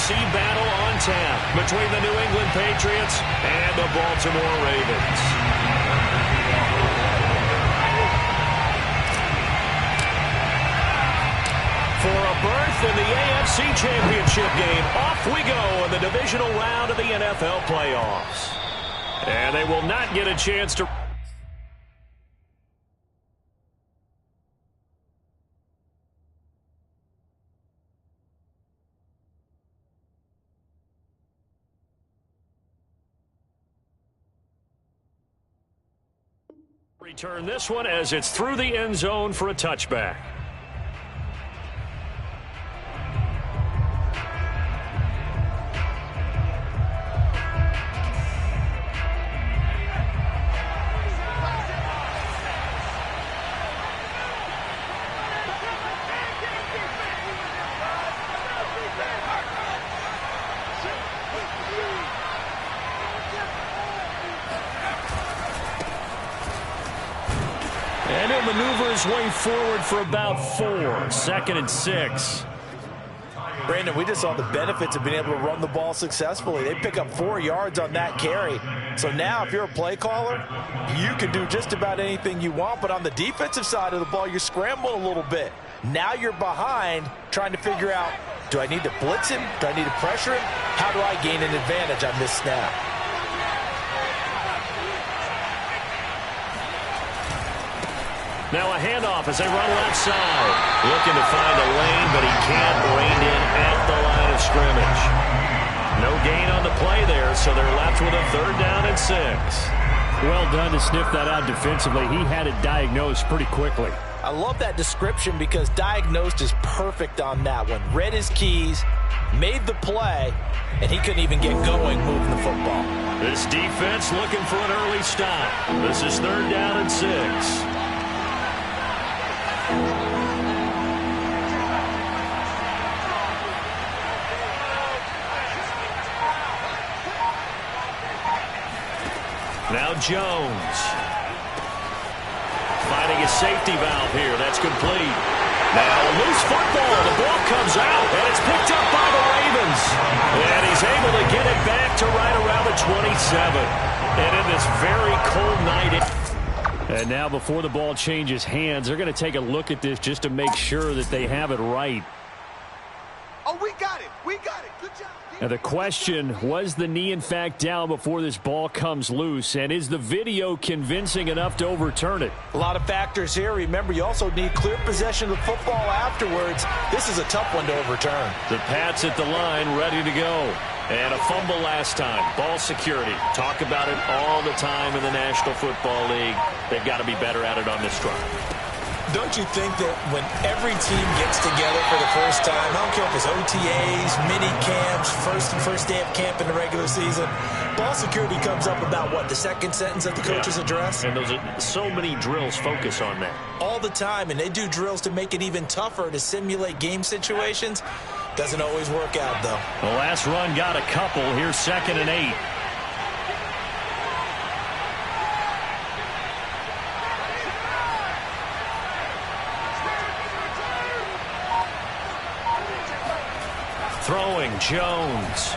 AFC battle on tap between the New England Patriots and the Baltimore Ravens. For a berth in the AFC Championship game, off we go in the divisional round of the NFL playoffs. And they will not get a chance to return this one as it's through the end zone for a touchback. And he'll maneuver his way forward for about 4. 2nd and 6. Brandon, we just saw the benefits of being able to run the ball successfully. They pick up 4 yards on that carry. So now if you're a play caller, you can do just about anything you want. But on the defensive side of the ball, you're scrambling a little bit. Now you're behind trying to figure out, do I need to blitz him? Do I need to pressure him? How do I gain an advantage on this snap? Now a handoff as they run left side. Looking to find a lane, but he can't. Reined in at the line of scrimmage. No gain on the play there, so they're left with a 3rd down and 6. Well done to sniff that out defensively. He had it diagnosed pretty quickly. I love that description because diagnosed is perfect on that one. Read his keys, made the play, and he couldn't even get going moving the football. This defense looking for an early stop. This is 3rd down and 6. Now Jones. Finding a safety valve here. That's complete. Now a loose football. The ball comes out, and it's picked up by the Ravens. And he's able to get it back to right around the 27. And in this very cold night. And now before the ball changes hands, they're going to take a look at this just to make sure that they have it right. Oh, we got it. We got it. Good job. Now the question, was the knee in fact down before this ball comes loose? And is the video convincing enough to overturn it? A lot of factors here. Remember, you also need clear possession of the football afterwards. This is a tough one to overturn. The Pats at the line, ready to go. And a fumble last time. Ball security. Talk about it all the time in the National Football League. They've got to be better at it on this drive. Don't you think that when every team gets together for the first time, I don't care if it's OTAs, mini camps, first day of camp in the regular season, ball security comes up about, what, the second sentence of the coach's address? And those are so many drills focus on that. All the time, and they do drills to make it even tougher to simulate game situations. Doesn't always work out, though. The last run got a couple. Here's 2nd and 8. Throwing, Jones.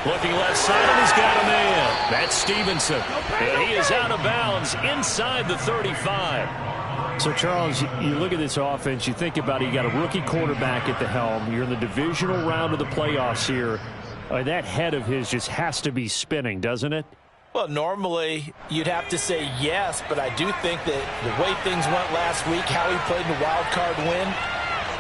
Looking left side, and he's got a man. That's Stevenson. And he is out of bounds inside the 35. So, Charles, you look at this offense, you think about it, you got a rookie quarterback at the helm. You're in the divisional round of the playoffs here. That head of his just has to be spinning, doesn't it? Well, normally you'd have to say yes, but I do think that the way things went last week, how he played in the wild card win,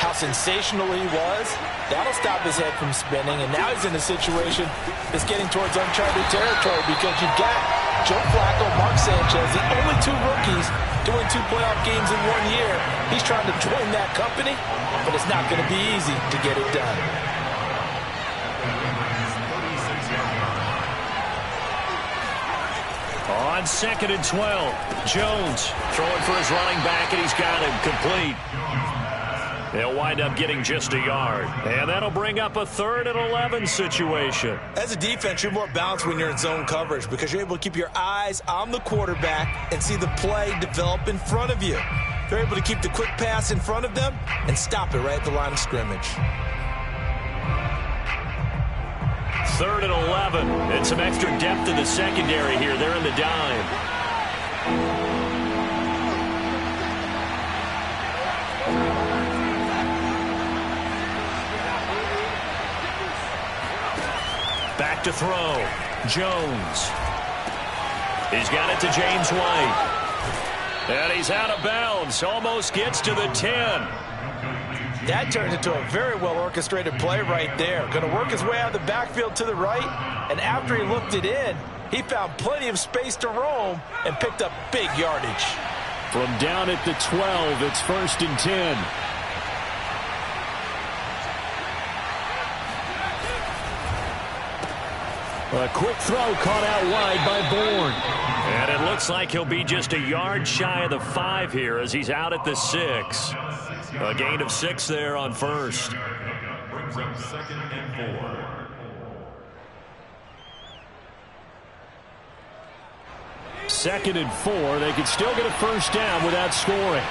how sensational he was, that'll stop his head from spinning. And now he's in a situation that's getting towards uncharted territory because you've got Joe Flacco, Mark Sanchez, the only 2 rookies doing 2 playoff games in 1 year. He's trying to join that company, but it's not going to be easy to get it done. On 2nd and 12, Jones throwing for his running back, and he's got him complete. They'll wind up getting just a yard. And that'll bring up a 3rd and 11 situation. As a defense, you're more balanced when you're in zone coverage because you're able to keep your eyes on the quarterback and see the play develop in front of you. You're able to keep the quick pass in front of them and stop it right at the line of scrimmage. 3rd and 11. And some extra depth in the secondary here. They're in the dime. Back to throw. Jones. He's got it to James White. And he's out of bounds. Almost gets to the 10. That turns into a very well-orchestrated play right there. Going to work his way out of the backfield to the right. And after he looked it in, he found plenty of space to roam and picked up big yardage. From down at the 12, it's 1st and 10. A quick throw caught out wide by Bourne. And it looks like he'll be just a yard shy of the 5 here as he's out at the 6. A gain of 6 there on 1st. Brings up 2nd and 4. Second and 4. They could still get a 1st down without scoring.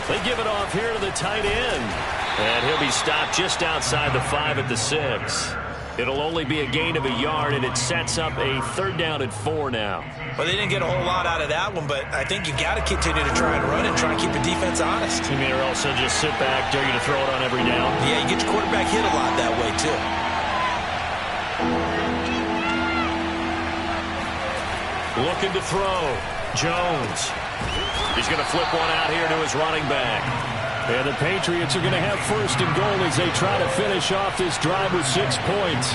They give it off here to the tight end. And he'll be stopped just outside the 5 at the 6. It'll only be a gain of a yard, and it sets up a 3rd down and 4 now. Well, they didn't get a whole lot out of that one, but I think you got to continue to try and run and try and keep the defense honest. You mean, or also just sit back, dare you to throw it on every down? Yeah, you get your quarterback hit a lot that way, too. Looking to throw. Jones. He's going to flip one out here to his running back. And the Patriots are going to have 1st and goal as they try to finish off this drive with 6 points.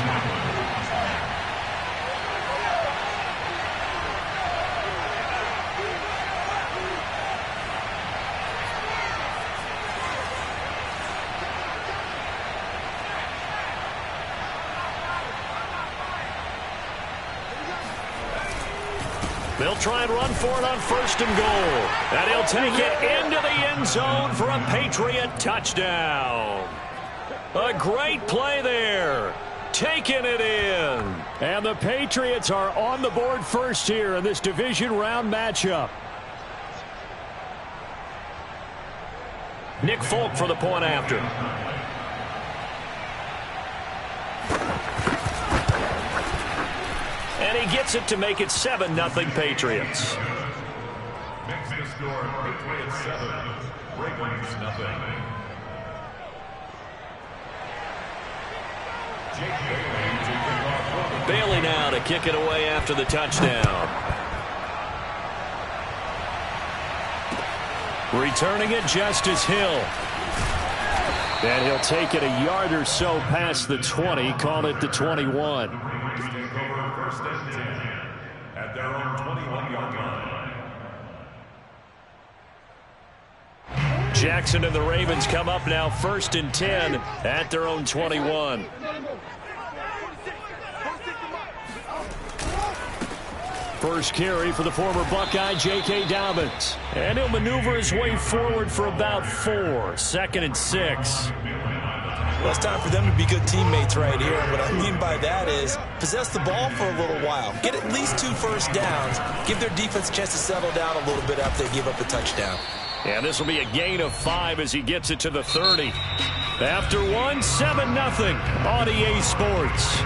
They'll try and run for it on 1st and goal. And he'll take it into the end zone for a Patriot touchdown. A great play there. Taking it in. And the Patriots are on the board first here in this division round matchup. Nick Folk for the point after. And he gets it to make it 7-0 Patriots. Makes the score Patriots 7, Ravens 0. Jake Bailey to kick off. Bailey now to kick it away after the touchdown. Returning it, Justice Hill. And he'll take it a yard or so past the 20, call it the 21. At their own 21-yard line. Jackson and the Ravens come up now 1st and 10 at their own 21. First carry for the former Buckeye, J.K. Dobbins. And he'll maneuver his way forward for about 4. 2nd and 6. Well, it's time for them to be good teammates right here. And what I mean by that is possess the ball for a little while. Get at least 2 first downs. Give their defense a chance to settle down a little bit after they give up a touchdown. And this will be a gain of 5 as he gets it to the 30. After 1, 7-0 on EA Sports.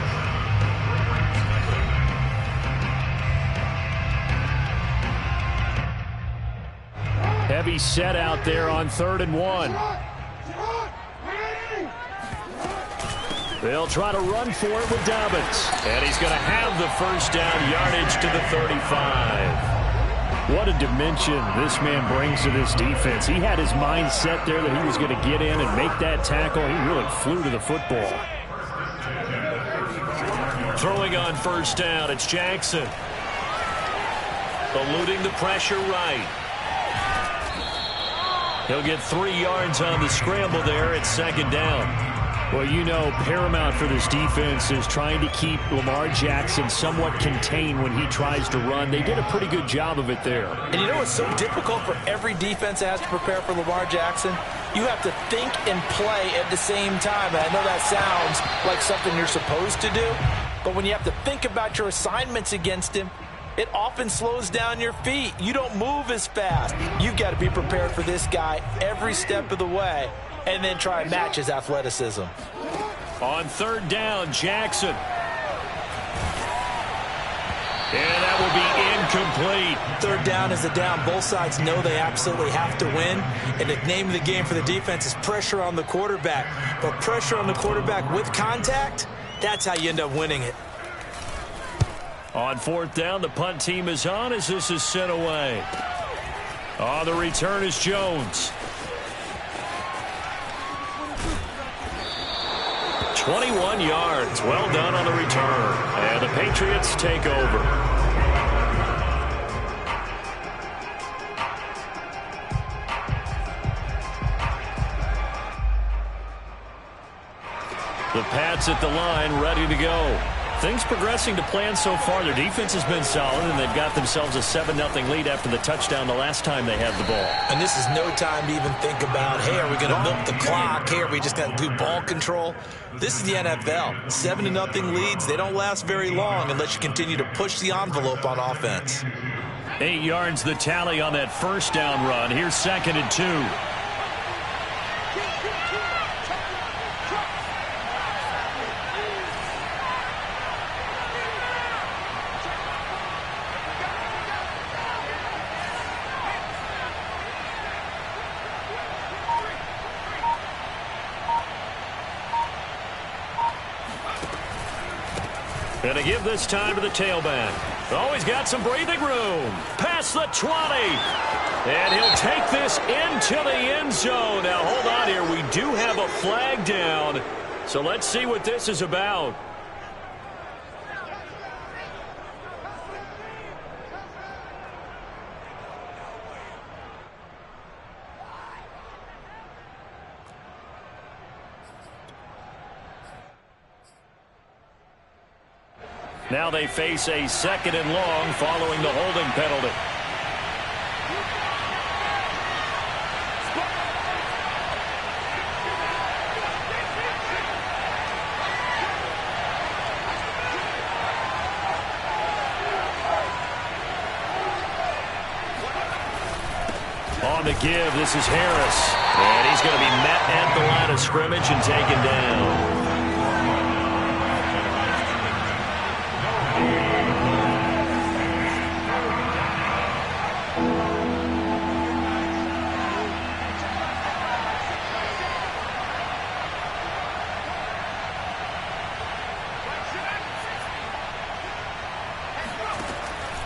Heavy set out there on 3rd and 1. They'll try to run for it with Dobbins. And he's going to have the 1st down, yardage to the 35. What a dimension this man brings to this defense. He had his mind set there that he was going to get in and make that tackle. He really flew to the football. Throwing on 1st down, it's Jackson. Eluding the pressure right. He'll get 3 yards on the scramble there at 2nd down. Well, you know, paramount for this defense is trying to keep Lamar Jackson somewhat contained when he tries to run. They did a pretty good job of it there. And you know what's so difficult for every defense that has to prepare for Lamar Jackson? You have to think and play at the same time. And I know that sounds like something you're supposed to do, but when you have to think about your assignments against him, it often slows down your feet. You don't move as fast. You've got to be prepared for this guy every step of the way. and then try and match his athleticism. On third down, Jackson. And that will be incomplete. Third down is a down. Both sides know they absolutely have to win. And the name of the game for the defense is pressure on the quarterback. But pressure on the quarterback with contact, that's how you end up winning it. On fourth down, the punt team is on as this is sent away. On the return is Jones. 21 yards. Well done on the return. And the Patriots take over. The Pats at the line, ready to go. Things progressing to plan so far. Their defense has been solid, and they've got themselves a 7-0 lead after the touchdown the last time they had the ball. And this is no time to even think about, hey, are we going to milk the clock? Hey, are we just going to do ball control? This is the NFL. 7-0 leads, they don't last very long unless you continue to push the envelope on offense. 8 yards the tally on that first down run. Here's 2nd and 2. Going to give this time to the tailback. Oh, he's got some breathing room. Past the 20. And he'll take this into the end zone. Now, hold on here. We do have a flag down. So let's see what this is about. Now they face a 2nd and long following the holding penalty. On the give, this is Harris. And he's going to be met at the line of scrimmage and taken down.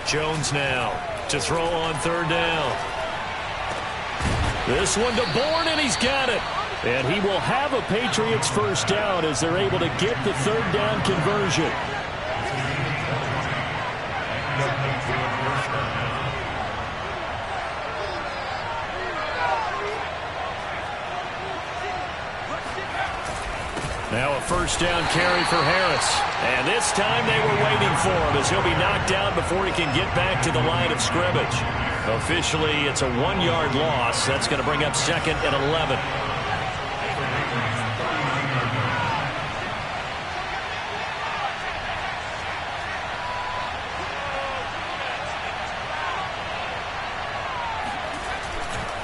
Jones now to throw on third down. This one to Bourne, and he's got it. And he will have a Patriots first down as they're able to get the third down conversion. Now a first down carry for Harris. And this time they were waiting for him as he'll be knocked down before he can get back to the line of scrimmage. Officially, it's a 1-yard loss. That's going to bring up 2nd and 11.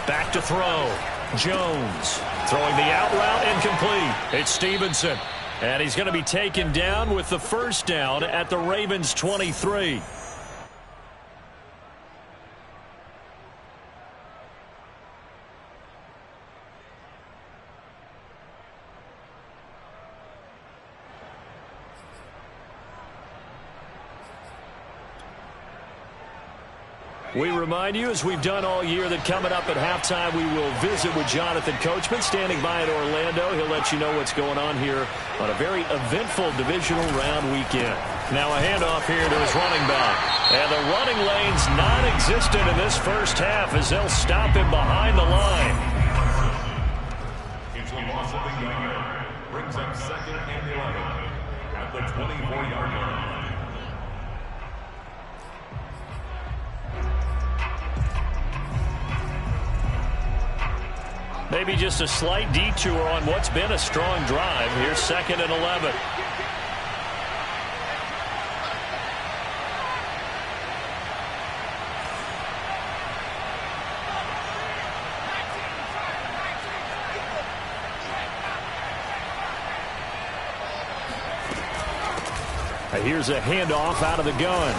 Back to throw. Jones throwing the out route incomplete. It's Stevenson. And he's going to be taken down with the first down at the Ravens 23. We remind you, as we've done all year, that coming up at halftime, we will visit with Jonathan Coachman standing by in Orlando. He'll let you know what's going on here on a very eventful divisional round weekend. Now a handoff here to his running back. And the running lane's non-existent in this first half as they'll stop him behind the line. It's a loss of a yard. Brings up 2nd and 11 at the 24-yard line. Maybe just a slight detour on what's been a strong drive. Here's 2nd and 11. Here's a handoff out of the gun.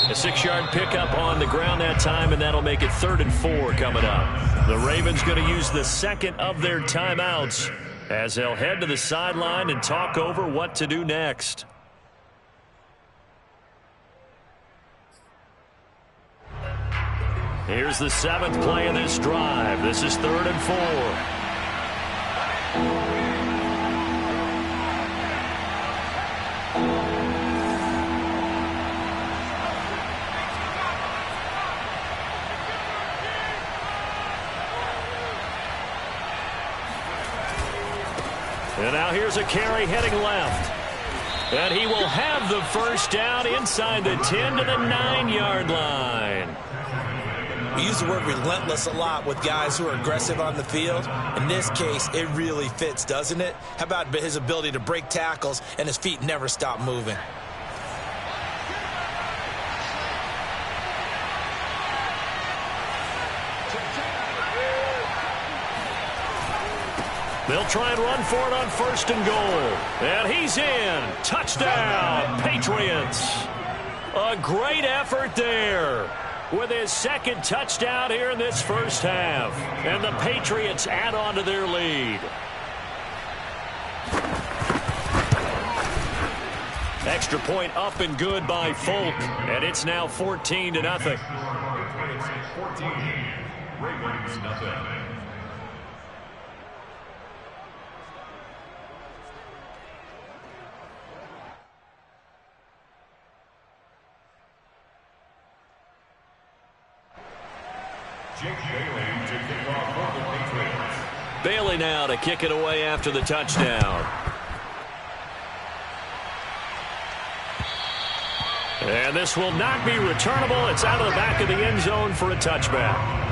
A 6-yard pickup on the ground that time, and that'll make it 3rd and 4 coming up. The Ravens going to use the second of their timeouts as they'll head to the sideline and talk over what to do next. Here's the 7th play of this drive. This is 3rd and 4. And now here's a carry heading left. And he will have the first down inside the 10 to the 9-yard line. We use the word relentless a lot with guys who are aggressive on the field. In this case, it really fits, doesn't it? How about his ability to break tackles and his feet never stop moving? They'll try and run for it on 1st and goal. And he's in. Touchdown, Patriots. A great effort there with his 2nd touchdown here in this first half. And the Patriots add on to their lead. Extra point up and good by Folk. And it's now 14-0. Patriots 14, Ravens nothing. Jake Bailey to kick off for the Patriots. Bailey now to kick it away after the touchdown. And this will not be returnable. It's out of the back of the end zone for a touchback.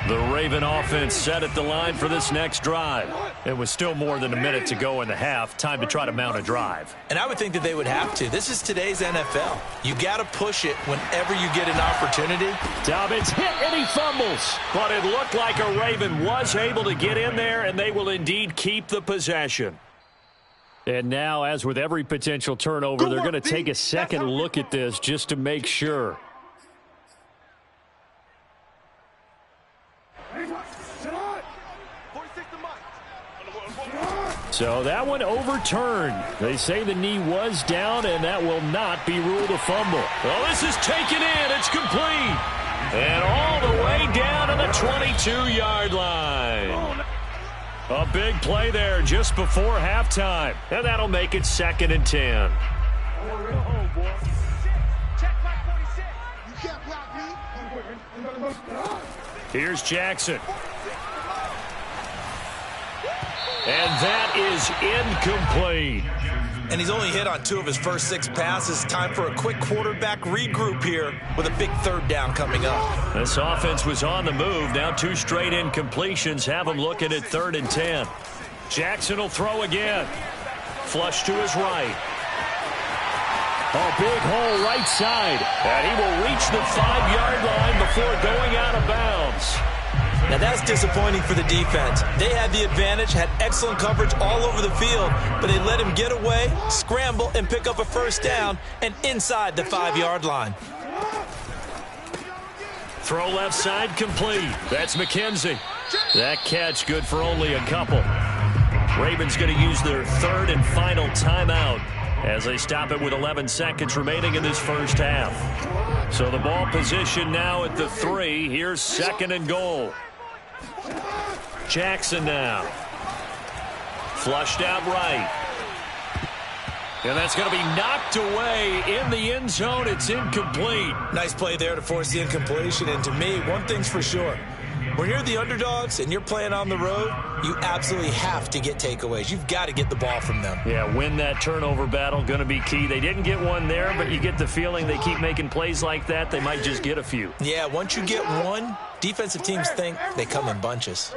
The Raven offense set at the line for this next drive. It was still more than a minute to go in the half. Time to try to mount a drive. And I would think that they would have to. This is today's NFL. You got to push it whenever you get an opportunity. Dobbins hit and he fumbles. But it looked like a Raven was able to get in there, and they will indeed keep the possession. And now, as with every potential turnover, they're going to take a second look at this just to make sure. So that one overturned. They say the knee was down, and that will not be ruled a fumble. Well, this is taken in. It's complete. And all the way down to the 22-yard line. A big play there just before halftime. And that'll make it 2nd and 10. Here's Jackson. And that is incomplete. And he's only hit on 2 of his first 6 passes. Time for a quick quarterback regroup here with a big 3rd down coming up. This offense was on the move. Now 2 straight incompletions have him looking at 3rd and 10. Jackson will throw again. Flush to his right. A big hole right side. And he will reach the 5-yard line before going out of bounds. Now that's disappointing for the defense. They had the advantage, had excellent coverage all over the field, but they let him get away, scramble, and pick up a 1st down, and inside the 5-yard line. Throw left side complete. That's McKenzie. That catch good for only a couple. Ravens going to use their 3rd and final timeout as they stop it with 11 seconds remaining in this first half. So the ball position now at the 3. Here's 2nd and goal. Jackson now. Flushed out right. And that's going to be knocked away in the end zone. It's incomplete. Nice play there to force the incompletion. And to me, one thing's for sure. When you're the underdogs and you're playing on the road, you absolutely have to get takeaways. You've got to get the ball from them. Yeah, win that turnover battle, going to be key. They didn't get one there, but you get the feeling they keep making plays like that, they might just get a few. Yeah, once you get one, defensive teams think they come in bunches.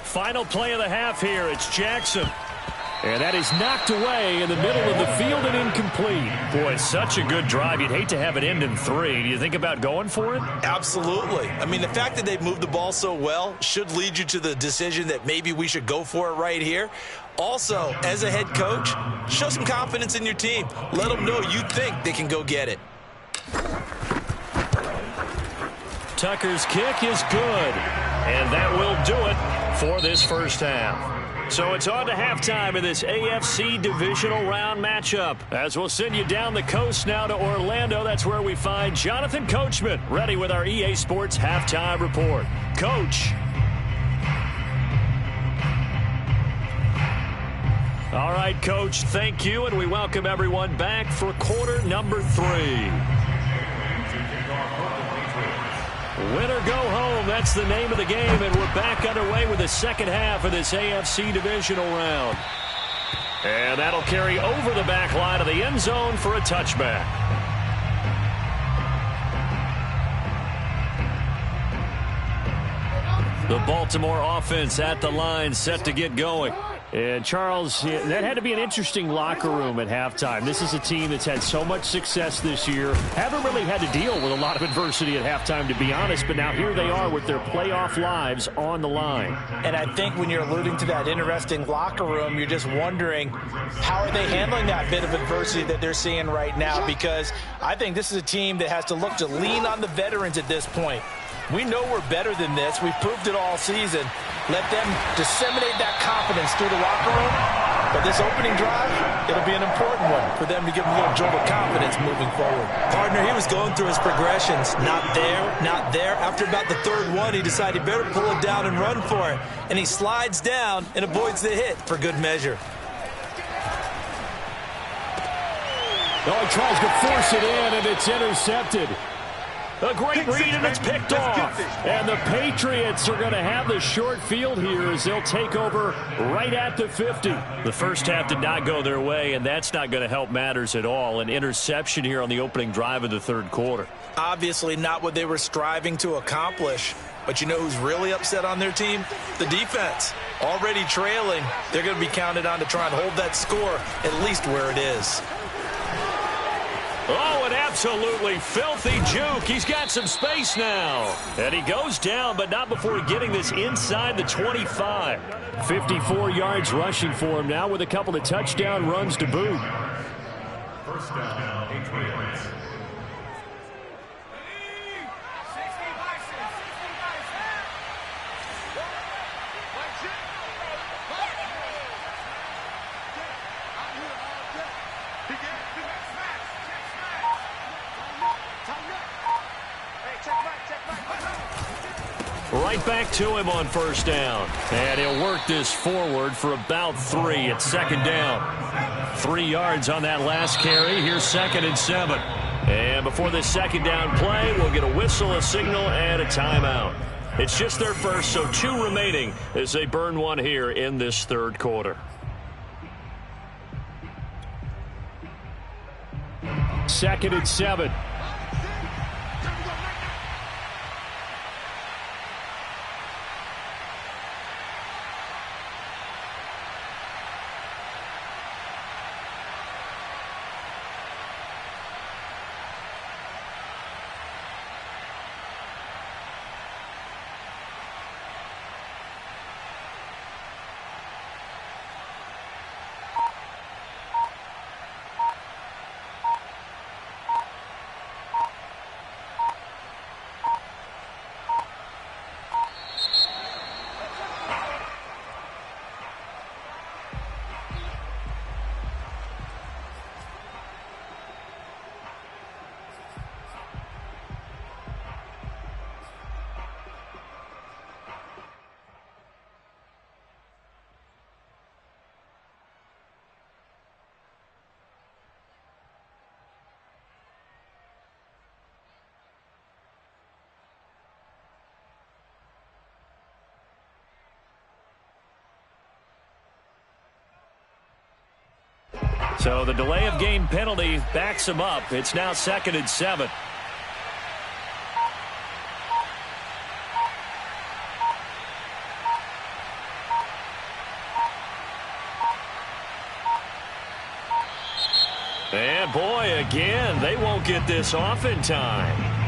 Final play of the half here. It's Jackson. And that is knocked away in the middle of the field and incomplete. Boy, it's such a good drive. You'd hate to have it end in 3. Do you think about going for it? Absolutely. I mean, the fact that they've moved the ball so well should lead you to the decision that maybe we should go for it right here. Also, as a head coach, show some confidence in your team. Let them know you think they can go get it. Tucker's kick is good. And that will do it for this first half. So it's on to halftime in this AFC divisional round matchup. As we'll send you down the coast now to Orlando, that's where we find Jonathan Coachman, ready with our EA Sports halftime report. Coach. All right, Coach, thank you, and we welcome everyone back for quarter number 3. Win or go home, that's the name of the game, and we're back underway with the second half of this AFC divisional round. And that'll carry over the back line of the end zone for a touchback. The Baltimore offense at the line, set to get going. And, Charles, that had to be an interesting locker room at halftime. This is a team that's had so much success this year. Haven't really had to deal with a lot of adversity at halftime, to be honest, but now here they are with their playoff lives on the line. And I think when you're alluding to that interesting locker room, you're just wondering how are they handling that bit of adversity that they're seeing right now, because I think this is a team that has to look to lean on the veterans at this point. We know we're better than this. We've proved it all season. Let them disseminate that confidence through the locker room. But this opening drive, it'll be an important one for them to give them a little jolt of confidence moving forward. Partner, he was going through his progressions. Not there, not there. After about the third one, he decided he better pull it down and run for it. And he slides down and avoids the hit for good measure. Oh, he tries to force it in, and it's intercepted. A great read, and it's picked off. And the Patriots are going to have the short field here as they'll take over right at the 50. The first half did not go their way, and that's not going to help matters at all. An interception here on the opening drive of the third quarter. Obviously not what they were striving to accomplish. But you know who's really upset on their team? The defense. Already trailing, they're going to be counted on to try and hold that score at least where it is. Oh, an absolutely filthy juke. He's got some space now. And he goes down, but not before getting this inside the 25. 54 yards rushing for him now with a couple of touchdown runs to boot. First down, Patriots. Right back to him on first down. And he'll work this forward for about 3 at second down. 3 yards on that last carry. Here's 2nd and 7. And before this second down play, we'll get a whistle, a signal, and a timeout. It's just their first, so 2 remaining as they burn one here in this third quarter. 2nd and 7. So the delay of game penalty backs him up. It's now 2nd and 7. again. They won't get this off in time.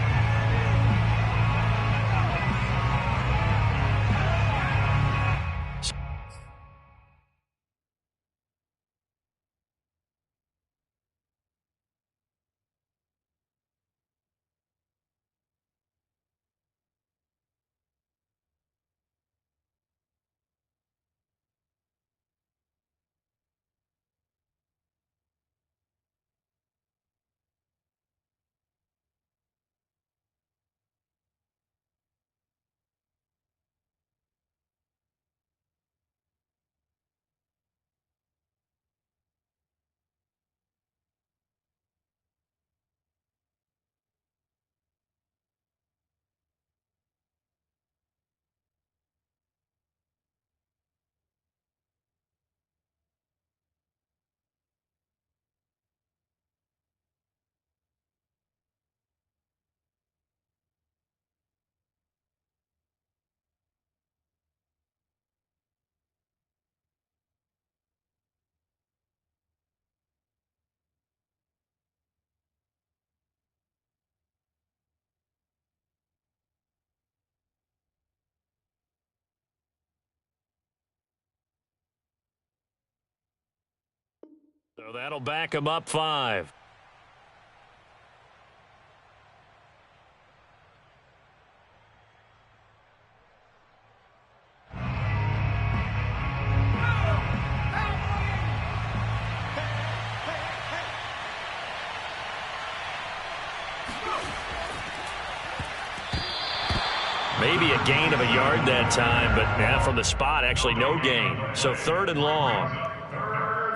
So that'll back them up 5. Maybe a gain of a yard that time, but from the spot, actually no gain. So 3rd and long.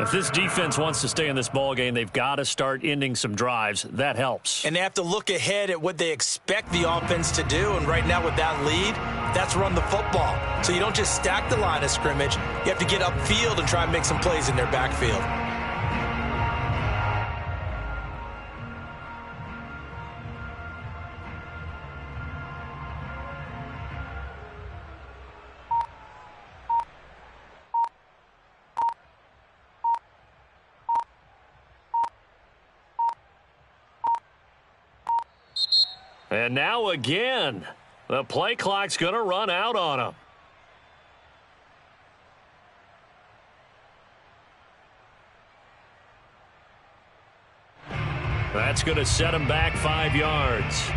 If this defense wants to stay in this ballgame, they've got to start ending some drives. That helps. And they have to look ahead at what they expect the offense to do. And right now with that lead, that's run the football. So you don't just stack the line of scrimmage. You have to get upfield and try and make some plays in their backfield. And now again, the play clock's going to run out on them. That's going to set them back 5 yards.